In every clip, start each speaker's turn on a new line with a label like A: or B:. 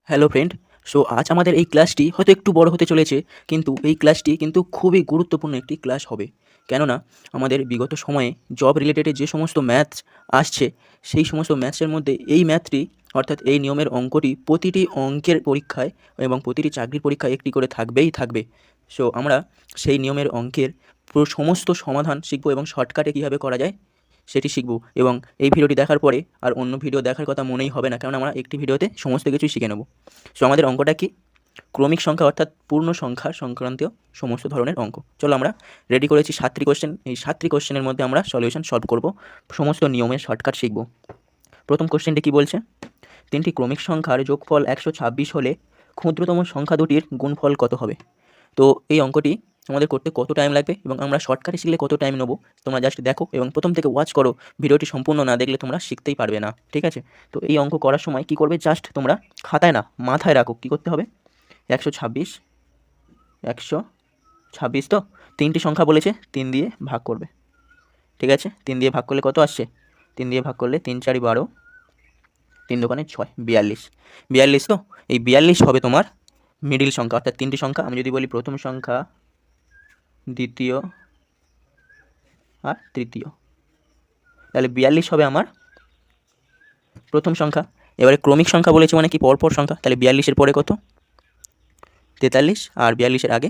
A: Hello friend. So আজ আমাদের এই ক্লাসটি হয়তো একটু বড় হতে চলেছে, কিন্তু এই ক্লাসটি কিন্তু খুবই গুরুত্বপূর্ণ একটি ক্লাস হবে। কেননা আমাদের বিগত সময়ে জব রিলেটেড যে সমস্ত ম্যাথস আসছে, সেই সমস্ত ম্যাথসের মধ্যে এই ম্যাথটি অর্থাৎ এই নিয়মের অঙ্কটি প্রতিটি অঙ্কের পরীক্ষায় এবং প্রতিটি চাকরির পরীক্ষায় একটি করে থাকবেই থাকবে। সো আমরা সেই নিয়মের অঙ্কের পুরো সমস্ত সমাধান শিখব এবং শর্টকাটে কীভাবে করা যায় সেটি শিখব। এবং এই ভিডিওটি দেখার পরে আর অন্য ভিডিও দেখার কথা মনেই হবে না, কারণ আমরা একটি ভিডিওতে সমস্ত কিছুই শিখে নেব। সো আমাদের অঙ্কটা কি? ক্রমিক সংখ্যা অর্থাৎ পূর্ণ সংখ্যা সংক্রান্তীয় সমস্ত ধরনের অঙ্ক। চলো আমরা রেডি করেছি 7টি কোশ্চেন। এই 7টি কোশ্চেনের মধ্যে আমরা সলিউশন সলভ করব, সমস্ত নিয়মের শর্টকাট শিখব। প্রথম কোশ্চেনটি কি বলছে? তিনটি ক্রমিক সংখ্যার যোগফল 126 হলে ক্ষুদ্রতম সংখ্যা দুটির গুণফল কত হবে? তো এই অঙ্কটি আমাদের করতে কত টাইম লাগবে এবং আমরা শর্টকাটে শিখলে কত টাইম নেব, তোমরা জাস্ট দেখো এবং প্রথম থেকে ওয়াচ করো। ভিডিওটি সম্পূর্ণ না দেখলে তোমরা শিখতেই পারবে না, ঠিক আছে? তো এই অঙ্ক করার সময় কি করবে, জাস্ট তোমরা খাতায় না মাথায় রাখো কী করতে হবে। 126 126, তো তিনটি সংখ্যা বলেছে, 3 দিয়ে ভাগ করবে, ঠিক আছে? 3 দিয়ে ভাগ করলে কত আসছে? 3 দিয়ে ভাগ করলে 3 4 12, 3 দোকানে 6, 42। 42, তো এই 42 হবে তোমার মিডিল সংখ্যা, অর্থাৎ তিনটি সংখ্যা। আমি যদি বলি প্রথম সংখ্যা, দ্বিতীয় আর তৃতীয়, তাহলে 42 হবে আমার প্রথম সংখ্যা। এবারে ক্রমিক সংখ্যা বলেছে মানে কি, পরপর সংখ্যা। তাহলে 42-এর পরে কত? 43, আর 42-এর আগে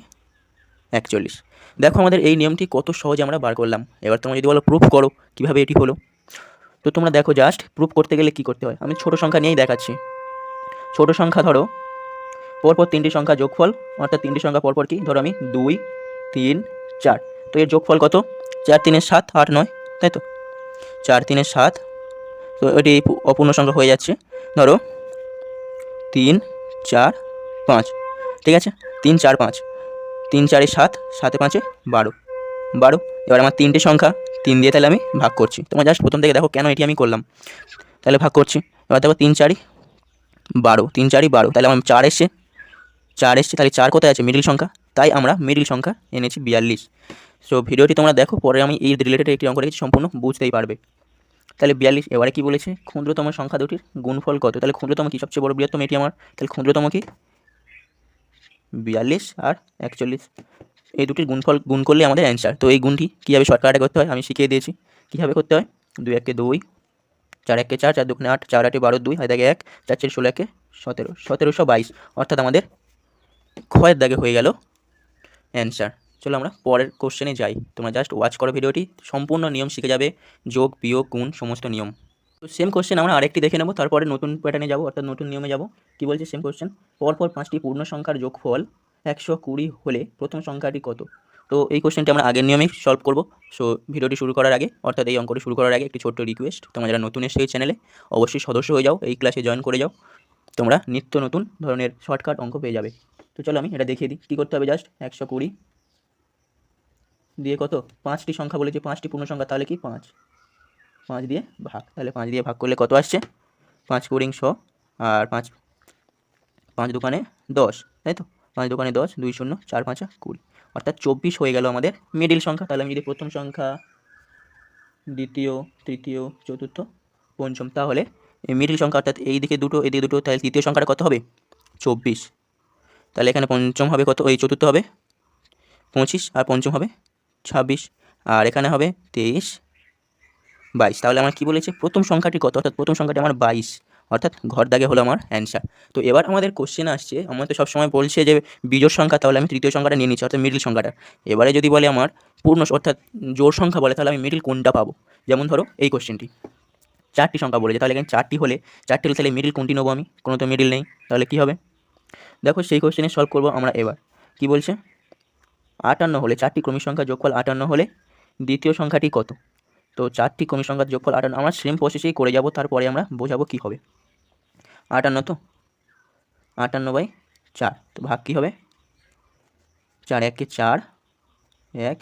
A: 41। দেখো আমাদের এই নিয়মটি কত সহজে আমরা বার করলাম। এবার তোমরা যদি বলো প্রুফ করো কীভাবে এটি হলো, তো তোমরা দেখো জাস্ট প্রুফ করতে গেলে কী করতে হয়। আমি ছোট সংখ্যা নিয়েই দেখাচ্ছি। ছোট সংখ্যা ধরো পরপর তিনটি সংখ্যা যোগফল, অর্থাৎ তিনটি সংখ্যা পরপর কি, ধরো আমি 2 3 4, তো এর যোগফল কত? 4 3 7 8 9, তাই তো? 4 3 7, তো এটি অপূর্ণ সংখ্যা হয়ে যাচ্ছে। ধরো 3 4 5, ঠিক আছে? 3 4 5, 3 4 7, 7 5 12, 12। এবার আমার তিনটে সংখ্যা, 3 দিয়ে তাহলে আমি ভাগ করছি। তোমরা জাস্ট প্রথম থেকে দেখো কেন এটি আমি করলাম। তাহলে ভাগ করছি, এবার দেখো 3 4 12, 3 4 12, তাহলে আমার 4 এসছে, 4 এসছে। তাহলে 4 কোথায় আছে? মিডিল সংখ্যা, তাই আমরা মিডিল সংখ্যা এনেছি 42। সো ভিডিওটি তোমরা দেখো, পরে আমি এই রিলেটেড একটি অঙ্ক রেখেছি, সম্পূর্ণ বুঝতেই পারবে। তাহলে 42। এবারে কি বলেছে? ক্ষুদ্রতম সংখ্যা দুটির গুণফল কত? তাহলে ক্ষুদ্রতম কি, সবচেয়ে বড় বৃহত্তম এটি আমার, তাহলে ক্ষুদ্রতম কি? 42 আর 41, এই দুটির গুণফল গুণ করলে আমাদের অ্যান্সার। তো এই গুণটি কীভাবে শর্টকাটে করতে হয় আমি শিখিয়ে দিয়েছি। কীভাবে করতে হয়? 2 1 2, 4 1 4, 4 2 8, 4 8 12, 2 হাতে 1, 4 4 16 1 17, 1722, অর্থাৎ আমাদের ক্ষয়ের দাগে হয়ে গেল অ্যান্সার। চলো আমরা পরের কোশ্চেনে যাই। তোমরা জাস্ট ওয়াচ করো ভিডিওটি, সম্পূর্ণ নিয়ম শিখে যাবে, যোগ বিয়োগ গুণ সমস্ত নিয়ম। তো সেম কোশ্চেন আমরা আরেকটি দেখে নেব, তারপরে নতুন প্যাটার্নে যাব, অর্থাৎ নতুন নিয়মে যাব। কি বলছে সেম কোশ্চেন? পরপর 5টি পূর্ণ সংখ্যার যোগফল 120 হলে প্রথম সংখ্যাটি কত? তো এই কোশ্চেনটি আমরা আগের নিয়মেই সলভ করব। সো ভিডিওটি শুরু করার আগে, অর্থাৎ এই অঙ্কটি শুরু করার আগে একটি ছোট্ট রিকোয়েস্ট, তোমরা যারা নতুন এসে এই চ্যানেলে অবশ্যই সদস্য হয়ে যাও, এই ক্লাসে জয়েন করে যাও। তোমরা নিত্য নতুন ধরনের শর্টকাট অঙ্ক পেয়ে যাবে। তো চলো আমি এটা দেখিয়ে দিই কী করতে হবে। জাস্ট 120 দিয়ে কত? 5টি সংখ্যা বলেছে, 5টি পূর্ণ সংখ্যা, তাহলে কি 5 5 দিয়ে ভাগ। তাহলে 5 দিয়ে ভাগ করলে কত আসছে? 5 কুড়ি 100, আর 5 5 দোকানে 10, তাই তো? 5 দোকানে 10, 2 0, 4 5 20, অর্থাৎ 24 হয়ে গেল আমাদের মিডিল সংখ্যা। তাহলে আমি যদি প্রথম সংখ্যা, দ্বিতীয়, তৃতীয়, চতুর্থ, পঞ্চম, তাহলে এই মিডিল সংখ্যা অর্থাৎ এই দিকে দুটো এদিকে দুটো, তাহলে তৃতীয় সংখ্যাটা কত হবে? 24। তাহলে এখানে পঞ্চম হবে কত? ওই চতুর্থ হবে 25, আর পঞ্চম হবে 26, আর এখানে হবে 23 22। তাহলে আমার কী বলেছে? প্রথম সংখ্যাটি কত? অর্থাৎ প্রথম সংখ্যাটি আমার 22, অর্থাৎ ঘর দাগে হলো আমার অ্যান্সার। তো এবার আমাদের কোশ্চেন আসছে, আমার তো সবসময় বলছে যে বিজোড় সংখ্যা, তাহলে আমি তৃতীয় সংখ্যাটা নিয়ে নিচ্ছি, অর্থাৎ মিডিল সংখ্যাটা। এবারে যদি বলে আমার পূর্ণ অর্থাৎ জোড় সংখ্যা বলে, তাহলে আমি মিডিল কোনটা পাবো? যেমন ধরো এই কোশ্চেনটি 4টি সংখ্যা বলেছে, তাহলে এখানে 4টি হলে তাহলে মিডিল কোনটি নেবো আমি? কোনো তো মিডিল নেই, তাহলে কী হবে? দেখো সেই কোশ্চেনে সলভ করবো আমরা। এবার কি বলছে? 58 হলে 4টি ক্রমিক সংখ্যা যোগফল 58 হলে দ্বিতীয় সংখ্যাটি কত? তো 4টি ক্রমিক সংখ্যার যোগফল 58, আমরা সেম প্রসেসেই করে যাব, তারপরে আমরা বোঝাবো কী হবে। 58, তো 58/4, তো ভাগ কী হবে? 4 1 4, 1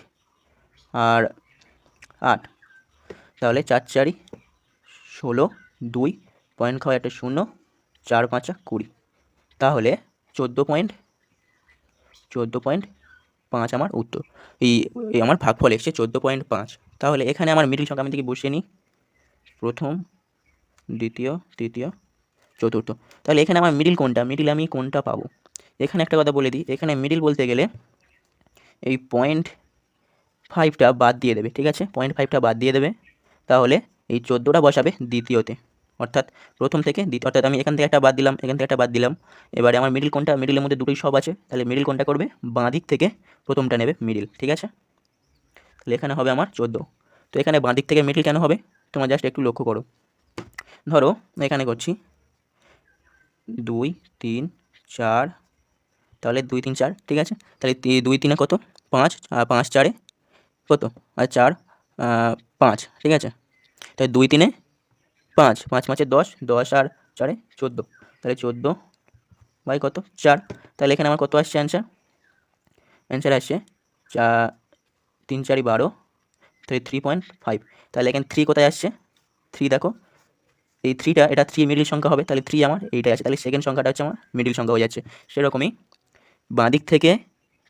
A: আর 8, তাহলে 4 4 16, 2 পয়েন্ট খাওয়া একটা 0, 4 5 20, তাহলে 14.5 আমার উত্তর। এই আমার ভাগফল এসছে 14.5। তাহলে এখানে আমার মিডিল সংখ্যা আমি থেকে বসিয়ে নিই, প্রথম, দ্বিতীয়, তৃতীয়, চতুর্থ। তাহলে এখানে আমার মিডিল কোনটা, মিডিল আমি কোনটা পাবো? এখানে একটা কথা বলে দিই, এখানে মিডিল বলতে গেলে এই 0.5টা বাদ দিয়ে দেবে, ঠিক আছে? 0.5টা বাদ দিয়ে দেবে, তাহলে এই 14টা বসাবে দ্বিতীয়তে, অর্থাৎ প্রথম থেকে দ্বিতীয়, অর্থাৎ আমি এখান থেকে একটা বাদ দিলাম, এখান থেকে একটা বাদ দিলাম। এবারে আমার মিডিল কোনটা, মিডিলের মধ্যে দুটোই সব আছে, তাহলে মিডিল কোনটা করবে, বাঁ দিক থেকে প্রথমটা নেবে মিডিল, ঠিক আছে? তাহলে এখানে হবে আমার 14। তো এখানে বাঁ দিক থেকে মিডিল কেন হবে তোমরা জাস্ট একটু লক্ষ্য করো। ধরো এখানে করছি 2 3 4, তাহলে 2 3 4, ঠিক আছে? তাহলে 2 3 কত, 5, আর 5 4 কত, আর 4 5, ঠিক আছে? তাহলে 2 3 5, 5 5 10, 10 আর 4 14, তাহলে 14 বাই কত, 4। তাহলে এখানে আমার কত আসছে অ্যান্সার? অ্যান্সার আসছে 3 4 12, তাহলে 3.5। তাহলে এখানে 3 কোথায় আসছে, 3 দেখো, এই 3টা, এটা 3 মিডিল সংখ্যা হবে, তাহলে 3 আমার এইটাই আছে, তাহলে সেকেন্ড সংখ্যাটা হচ্ছে আমার মিডিল সংখ্যা হয়ে যাচ্ছে। সেরকমই বাঁ দিক থেকে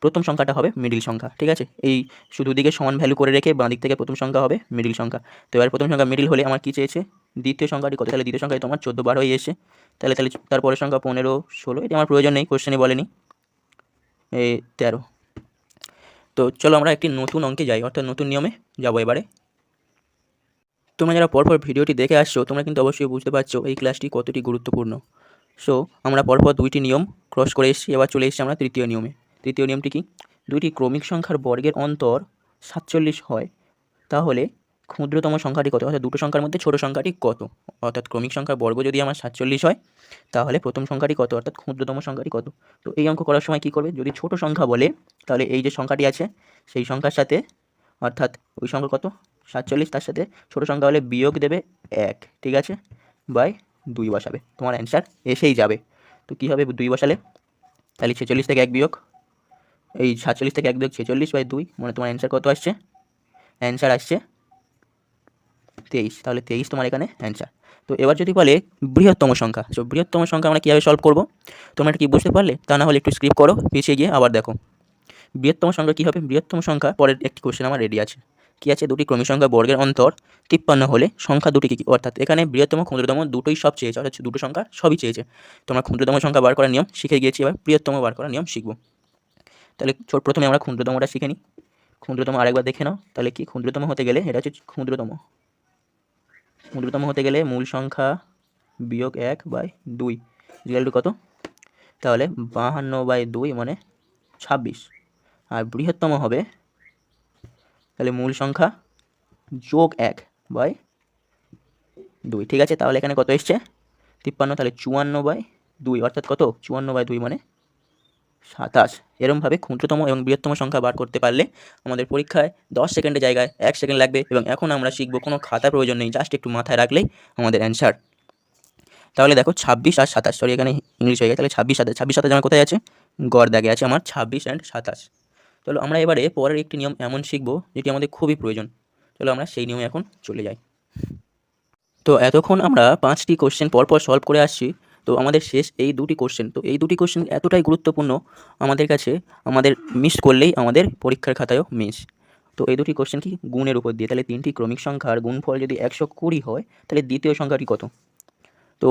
A: প্রথম সংখ্যাটা হবে মিডিল সংখ্যা, ঠিক আছে? এই শুধু দিকে সমান ভ্যালু করে রেখে বাঁ দিক থেকে প্রথম সংখ্যা হবে মিডিল সংখ্যা। তো এবার প্রথম সংখ্যা মিডিল হলে আমার কী চেয়েছে, দ্বিতীয় সংখ্যাটি কত, তাহলে দ্বিতীয় সংখ্যায় তোমার 14 বার হয়ে এসেছে, তাহলে তারপরের সংখ্যা 15 16, এটি আমার প্রয়োজন নেই, কোশ্চেনে বলেনি, এই 13। তো চলো আমরা একটি নতুন অঙ্কে যাই, অর্থাৎ নতুন নিয়মে যাবো এবারে। তোমরা যারা পরপর ভিডিওটি দেখে আসছো তোমরা কিন্তু অবশ্যই বুঝতে পারছো এই ক্লাসটি কতটি গুরুত্বপূর্ণ। সো আমরা পরপর 2টি নিয়ম ক্রস করে এসেছি, এবার চলে এসেছি আমরা তৃতীয় নিয়মে। তৃতীয় নিয়মটি কি, দুইটি ক্রমিক সংখ্যার বর্গের অন্তর 47 হয়, তাহলে ক্ষুদ্রতম সংখ্যাটি কত, অর্থাৎ দুটো সংখ্যার মধ্যে ছোট সংখ্যাটি কত? অর্থাৎ ক্রমিক সংখ্যার বর্গ যদি আমার 47 হয়, তাহলে প্রথম সংখ্যাটি কত, অর্থাৎ ক্ষুদ্রতম সংখ্যাটি কত? তো এই অঙ্ক করার সময় কী করবে, যদি ছোট সংখ্যা বলে তাহলে এই যে সংখ্যাটি আছে সেই সংখ্যার সাথে, অর্থাৎ ওই সংখ্যা কত 47, তার সাথে ছোট সংখ্যা হলে বিয়োগ দেবে 1, ঠিক আছে, বাই 2 বসাবে, তোমার অ্যান্সার এসেই যাবে। তো কী হবে 2 বসালে, তাহলে 46 থেকে 1 বিয়োগ, এই 47 থেকে 1 বিয়োগ 46 বাই 2, মানে তোমার অ্যান্সার কত আসছে, অ্যান্সার আসছে 23। তাহলে 23 তোমার এখানে অ্যান্সার। তো এবার যদি বলে বৃহত্তম সংখ্যা, তো বৃহত্তম সংখ্যা আমরা কীভাবে সলভ করবো, তোমরা এটা কি বুঝতে পারলে? তা না হলে একটু স্ক্রিপ্ট করো, পিছিয়ে গিয়ে আবার দেখো। বৃহত্তম সংখ্যা কী হবে, বৃহত্তম সংখ্যা পরের একটি কোশ্চেন আমার রেডি আছে, কী আছে, দুটি ক্রমিক সংখ্যা বর্গের অন্তর 53 হলে সংখ্যা দুটি কী কী, অর্থাৎ এখানে বৃহত্তম ক্ষুদ্রতম দুটোই সব চেয়েছে, অর্থাৎ দুটো সংখ্যা সবই চেয়েছে। তোমরা ক্ষুদ্রতম সংখ্যা বার করার নিয়ম শিখে গিয়েছি, এবার বৃহত্তম বার করার নিয়ম শিখবো। তাহলে প্রথমে আমরা ক্ষুদ্রতমটা শিখে নিই। ক্ষুদ্রতম আরেকবার দেখে নাও, তাহলে কি ক্ষুদ্রতম হতে গেলে, এটা হচ্ছে ক্ষুদ্রতম, ক্ষুদ্রতম হতে গেলে মূল সংখ্যা বিয়োগ 1/2 ইকুয়াল টু কত, তাহলে 52/2 মানে 26। আর বৃহত্তম হবে তাহলে মূল সংখ্যা যোগ 1/2, ঠিক আছে? তাহলে এখানে কত এসছে 53, তাহলে 54/2, অর্থাৎ কত 54/2 মানে 27। এরমভাবে ক্ষুদ্রতম এবং বৃহত্তম সংখ্যা বার করতে পারলে আমাদের পরীক্ষায় 10 সেকেন্ডের জায়গায় 1 সেকেন্ড লাগবে, এবং এখন আমরা শিখবো কোনো খাতা প্রয়োজন নেই, জাস্ট একটু মাথায় রাখলেই আমাদের অ্যান্সার। তাহলে দেখো 26 আর 27, সরি এখানে ইংলিশ হয়ে গেছে, তাহলে 26 27, 26 27 আমার কোথায় আছে, গড় দাগে আছে আমার 26 অ্যান্ড 27। চলো আমরা এবারে পরের একটি নিয়ম এমন শিখবো যেটি আমাদের খুবই প্রয়োজন, চলো আমরা সেই নিয়মে এখন চলে যাই। তো এতক্ষণ আমরা 5টি কোশ্চেন পরপর সলভ করে আসছি, তো আমাদের শেষ এই দুটি কোশ্চেন, তো এই দুটি কোশ্চেন এতটাই গুরুত্বপূর্ণ আমাদের কাছে, আমাদের মিস করলেই আমাদের পরীক্ষার খাতায়ও মিস। তো এই দুটি কোশ্চেন কি, গুণের উপর দিয়ে, তাহলে 3টি ক্রমিক সংখ্যার গুণফল যদি 120 হয় তাহলে দ্বিতীয় সংখ্যাটি কত? তো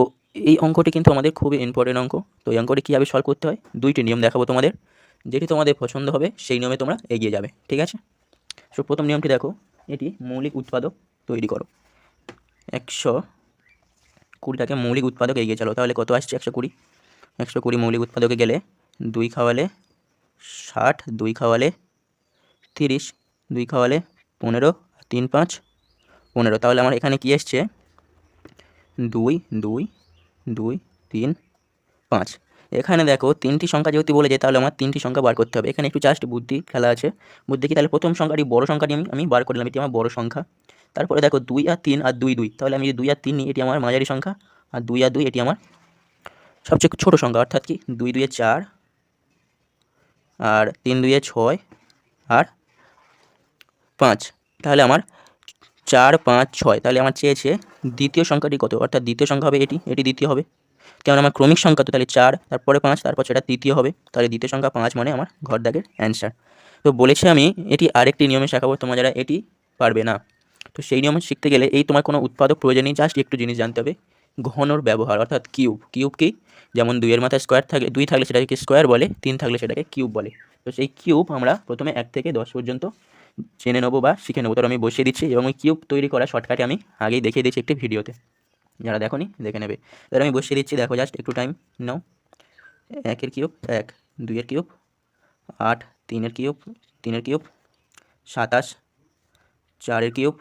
A: এই অঙ্কটি কিন্তু আমাদের খুবই ইম্পর্টেন্ট অঙ্ক। তো এই অঙ্কটি কীভাবে সলভ করতে হয়, 2টি নিয়ম দেখাবো তোমাদের, যেটি তোমাদের পছন্দ হবে সেই নিয়মে তোমরা এগিয়ে যাবে, ঠিক আছে? সো প্রথম নিয়মটি দেখো, এটি মৌলিক উৎপাদক তৈরি করো, 120টাকে মৌলিক উৎপাদক এগিয়ে চলো, তাহলে কত আসছে 120, 120 মৌলিক উৎপাদকে গেলে 2 খাওয়ালে 60, 2 খাওয়ালে 30, 2 খাওয়ালে 15, 3 5 15, তাহলে আমার এখানে কি এসছে 2 2 2 3 5। এখানে দেখো 3টি সংখ্যা যেহেতু বলেছে, তাহলে আমার 3টি সংখ্যা বার করতে হবে, এখানে একটু জাস্ট বুদ্ধি খেলা আছে। বুদ্ধি কি, তাহলে প্রথম সংখ্যাটি বড় সংখ্যাটি আমি বার করলাম, এটি আমার বড় সংখ্যা। তারপরে দেখো 2 আর 3 আর 2 2, তাহলে আমি যদি 2 আর 3 নিই এটি আমার মাঝারি সংখ্যা, আর 2 আর 2 এটি আমার সবচেয়ে ছোট সংখ্যা, অর্থাৎ কি 2 2 4, আর 3 2 6, আর 5, তাহলে আমার 4 5 6, তাহলে আমার চেয়েছে দ্বিতীয় সংখ্যাটি কত, অর্থাৎ দ্বিতীয় সংখ্যা হবে এটি, এটি দ্বিতীয় হবে, কেমন আমার ক্রমিক সংখ্যা, তো তাহলে 4 তারপরে 5 তারপর সেটা তৃতীয় হবে, তাহলে দ্বিতীয় সংখ্যা 5 মানে আমার ঘর দাগের অ্যান্সার। তো বলেছি আমি এটি আরেকটি নিয়মে শেখাবো, তোমরা যারা এটি পারবে না, তো সেই নিয়ম শিখতে গেলে এই তোমার কোনো উৎপাদক প্রয়োজন নেই, জাস্ট একটু জিনিস জানতে হবে, ঘনর ব্যবহার, অর্থাৎ কিউব। কিউব কি? যেমন 2 এর মাথায় স্কোয়ার থাকে, 2 থাকলে সেটাকে স্কোয়ার বলে, 3 থাকলে সেটাকে কিউব বলে। তো সেই কিউব আমরা প্রথমে 1 থেকে 10 পর্যন্ত জেনে নেবো বা শিখে নেবো। তো আমি বসিয়ে দিচ্ছি এবং ওই কিউব তৈরি করা শর্টকাটে আমি আগেই দেখিয়ে দিচ্ছি একটি ভিডিওতে, যারা দেখোনি দেখে নেবে। এবার আমি বসিয়ে দিচ্ছি, দেখো জাস্ট একটু টাইম নাও। 1 এর কিউব 1, 2 এর কিউব 8, 3 এর কিউব 3 এর কিউব 27, 4 এর কিউব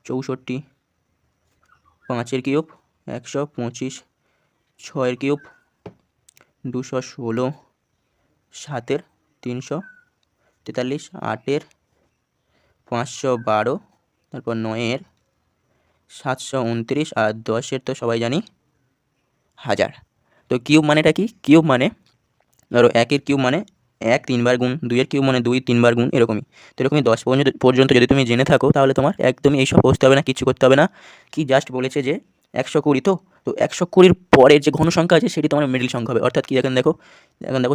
A: 64, 5 এর কিউব 125, 6 এর কিউব 216, 7 এর 343, 8 এর 512, তারপর 9 এর 729 আর 10 এর তো সবাই জানি 1000। তো কিউব মানেটা কি? কিউব মানে ধরো 1 এর কিউব মানে 1 3 বার গুণ, 2 এর কিউব মানে 2 3 বার গুণ, এরকমই। তো এরকমই 10 পর্যন্ত যদি তুমি জেনে থাকো তাহলে তোমার একদমই এইসব বসতে হবে না, কিছু করতে হবে না। কি জাস্ট বলেছে যে 120, তো 120-র পরের যে ঘন সংখ্যা আছে সেটি তোমার মিডল সংখ্যা হবে। অর্থাৎ কি, এখন দেখো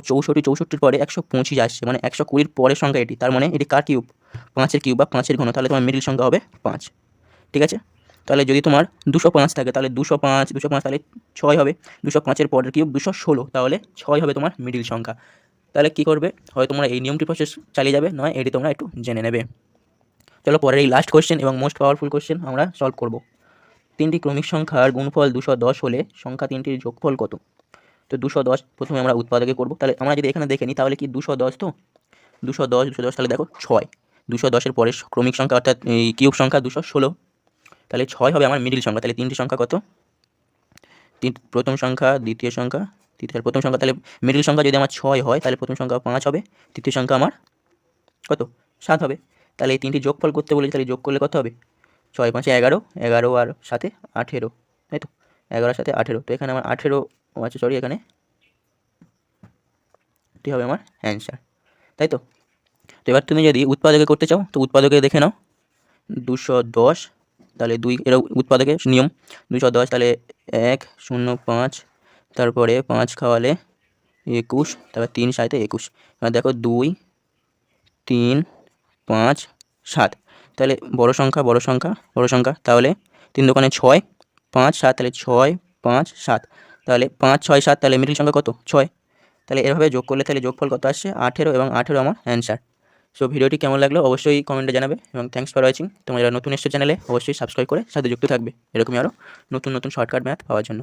A: 64-64-র পরে 125 আসছে, মানে 120-র পরের সংখ্যা এটি, তার মানে এটি কার কিউব? 5-এর কিউব বা 5-এর ঘন, তাহলে তোমার মিডল সংখ্যা হবে 5। ঠিক আছে? তাহলে যদি তোমার 205 থাকে তাহলে 205 তাহলে 6 হবে। 205-এর পরের কিউব 216, তাহলে 6 হবে তোমার মিডল সংখ্যা। তাহলে কী করবে? হয় তোমরা এই নিয়মটি প্রসেস চালিয়ে যাবে, নয় এটি তোমরা একটু জেনে নেবে। চলো পরের এই লাস্ট কোশ্চেন এবং মোস্ট পাওয়ারফুল কোশ্চেন আমরা সলভ করব। 3টি ক্রমিক সংখ্যার গুণফল 210 হলে সংখ্যা 3টির যোগফল কত? তো 210 প্রথমে আমরা উৎপাদকে করব। তাহলে আমরা যদি এখানে দেখে নিই তাহলে কি 210, তো 210 তাহলে দেখো 6, 210-এর পরের ক্রমিক সংখ্যা অর্থাৎ এই কিউব সংখ্যা 216, তাহলে 6 হবে আমার মিডিল সংখ্যা। তাহলে 3টি সংখ্যা কত? প্রথম সংখ্যা, দ্বিতীয় সংখ্যা, তৃতীয় প্রথম সংখ্যা, তাহলে মিডিল সংখ্যা যদি আমার 6 হয় তাহলে প্রথম সংখ্যা 5 হবে, তৃতীয় সংখ্যা আমার কত? 7 হবে। তাহলে এই 3টি যোগফল করতে বলেছি, তাহলে যোগ করলে কত হবে? 6 5 11, 11 আর 7 18, তাই তো? 11 সাথে 18, তো এখানে আমার 18 আছে, সরি এখানে এটি হবে আমার অ্যান্সার, তাই তো? তো এবার তুমি যদি উৎপাদকে করতে চাও তো উৎপাদকে দেখে নাও 210, তাহলে 2 এর উৎপাদকের নিয়ম 210, তাহলে 1 0 5, তারপরে 5 খাওয়ালে 21, তারপর 3 সাথে 21। এবার দেখো 2 3 5 7, তাহলে বড় সংখ্যা বড় সংখ্যা বড় সংখ্যা, তাহলে 3 দোকানে 6 5 7, তাহলে 6 5 7, তাহলে 5 6 7, তাহলে মিডিল সংখ্যা কত? 6। তাহলে এভাবে যোগ করলে তাহলে যোগফল কত আসছে? 18, এবং 18 আমার অ্যান্সার। সো ভিডিওটি কেমন লাগলো অবশ্যই কমেন্টে জানাবে, এবং থ্যাঙ্কস ফর ওয়াচিং। তোমরা যারা নতুন এসছো চ্যানেলে অবশ্যই সাবস্ক্রাইব করে সাথে যুক্ত থাকবে এরকমই আরও নতুন নতুন শর্টকাট ম্যাথ পাওয়ার জন্য।